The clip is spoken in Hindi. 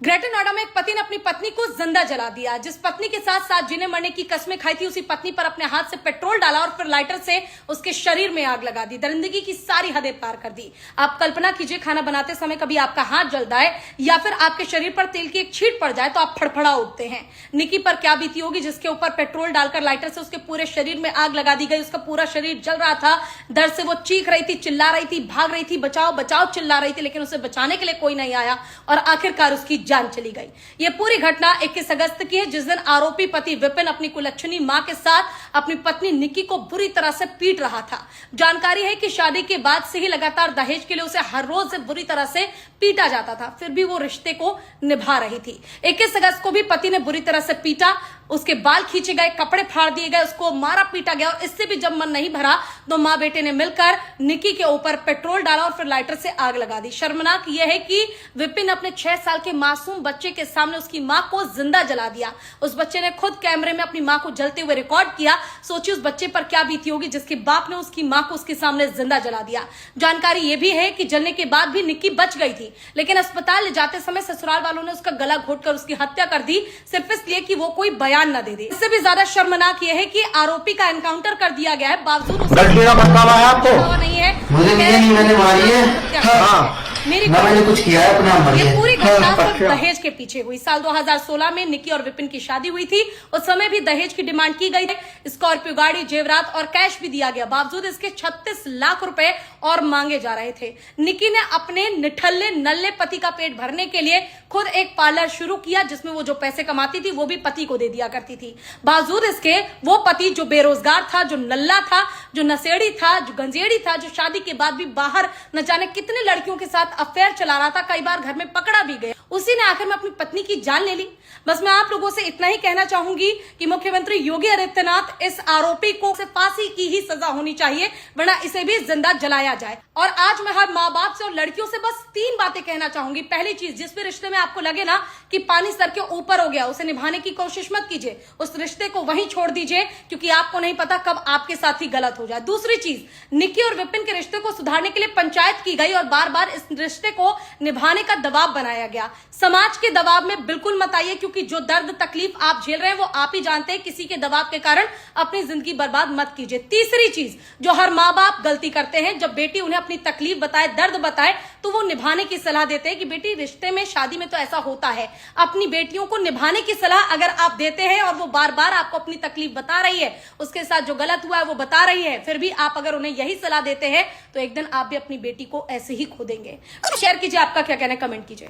ग्रेटर नोएडा में एक पति ने अपनी पत्नी को जिंदा जला दिया। जिस पत्नी के साथ साथ जीने मरने की कस्में खाई थी, उसी पत्नी पर अपने हाथ से पेट्रोल डाला और फिर लाइटर से उसके शरीर में आग लगा दी। दरिंदगी की सारी हदें पार कर दी। आप कल्पना कीजिए, खाना बनाते समय कभी आपका हाथ जल जाए या फिर आपके शरीर पर तेल की एक छींट पड़ जाए तो आप फड़फड़ा उठते हैं। निकी पर क्या बीती होगी, जिसके ऊपर पेट्रोल डालकर लाइटर से उसके पूरे शरीर में आग लगा दी गई। उसका पूरा शरीर जल रहा था। दर्द से वो चीख रही थी, चिल्ला रही थी, भाग रही थी, बचाओ बचाओ चिल्ला रही थी, लेकिन उसे बचाने के लिए कोई नहीं आया और आखिरकार उसकी जान चली गई। यह पूरी घटना 21 अगस्त की है, जिस दिन आरोपी पति विपिन अपनी कुलच्छनी मां के साथ अपनी पत्नी निकी को बुरी तरह से पीट रहा था। जानकारी है कि शादी के बाद से ही लगातार दहेज के लिए उसे हर रोज से बुरी तरह से पीटा जाता था, फिर भी वो रिश्ते को निभा रही थी। 21 अगस्त को भी पति ने बुरी तरह से पीटा, उसके बाल खींचे गए, कपड़े फाड़ दिए गए, उसको मारा पीटा गया और इससे भी जब मन नहीं भरा तो मां बेटे ने मिलकर निकी के ऊपर पेट्रोल डाला और फिर लाइटर से आग लगा दी। शर्मनाक यह है कि विपिन अपने 6 साल के मासूम बच्चे के सामने उसकी मां को जिंदा जला दिया। उस बच्चे ने खुद कैमरे में अपनी मां को जलते हुए रिकॉर्ड किया। सोचिए उस बच्चे पर क्या बीती होगी जिसके बाप ने उसकी मां को उसके सामने जिंदा जला दिया। जानकारी यह भी है कि जलने के बाद भी निकी बच गई थी, लेकिन अस्पताल ले जाते समय ससुराल वालों ने उसका गला घोटकर उसकी हत्या कर दी, सिर्फ इसलिए कि वो कोई बयान न दे दे। इससे भी ज्यादा शर्मनाक यह है कि आरोपी का एनकाउंटर कर दिया गया है, बावजूद नहीं है। मुझे नहीं, मैंने मारी है। मैंने कुछ किया है अपना। ये पूरी घटना सिर्फ दहेज के पीछे हुई। साल 2016 में निकी और विपिन की शादी हुई थी। उस समय भी दहेज की डिमांड की गई। स्कॉर्पियो गाड़ी, जेवरात और कैश भी दिया गया। बावजूद इसके 36 लाख रुपए और मांगे जा रहे थे। निकी ने अपने निठल्ले नल्ले पति का पेट भरने के लिए खुद एक पार्लर शुरू किया, जिसमें वो जो पैसे कमाती थी वो भी पति को दे दिया करती थी। बावजूद इसके वो पति जो बेरोजगार था, जो नल्ला था, जो नशेड़ी था, जो गंजेड़ी था, जो शादी के बाद भी बाहर न जाने कितने लड़कियों के साथ अफेयर चला रहा था, कई बार घर में पकड़ा भी गया, उसी ने आखिर में अपनी पत्नी की जान ले ली। बस मैं आप लोगों से इतना ही कहना चाहूंगी कि मुख्यमंत्री योगी आदित्यनाथ, इस आरोपी को फांसी की ही सजा होनी चाहिए, वरना इसे भी जिंदा जलाया जाए। और आज मैं हर माँ बाप से और लड़कियों से बस 3 बातें कहना चाहूंगी। पहली चीज, जिस भी रिश्ते में आपको लगे ना कि पानी सर के ऊपर हो गया, उसे निभाने की कोशिश मत कीजिए, उस रिश्ते को वहीं छोड़ दीजिए, क्योंकि आपको नहीं पता कब आपके साथ ही गलत हो जाए। दूसरी चीज, निकी और विपिन के रिश्ते को सुधारने के लिए पंचायत की गई और बार बार इस रिश्ते को निभाने का दबाव बनाया गया। समाज के दबाव में बिल्कुल मत आइए, क्योंकि जो दर्द तकलीफ आप झेल रहे हैं वो आप ही जानते हैं। किसी के दबाव के कारण अपनी जिंदगी बर्बाद मत कीजिए। तीसरी चीज, जो हर माँ बाप गलती करते हैं, जब बेटी उन्हें अपनी तकलीफ बताए, दर्द बताए, तो वो निभाने की सलाह देते हैं कि बेटी रिश्ते में, शादी में तो ऐसा होता है। अपनी बेटियों को निभाने की सलाह अगर आप देते हैं और वो बार बार आपको अपनी तकलीफ बता रही है, उसके साथ जो गलत हुआ है वो बता रही है, फिर भी आप अगर उन्हें यही सलाह देते हैं तो एक दिन आप भी अपनी बेटी को ऐसे ही खो देंगे। शेयर कीजिए, आपका क्या कहना है, कमेंट कीजिए।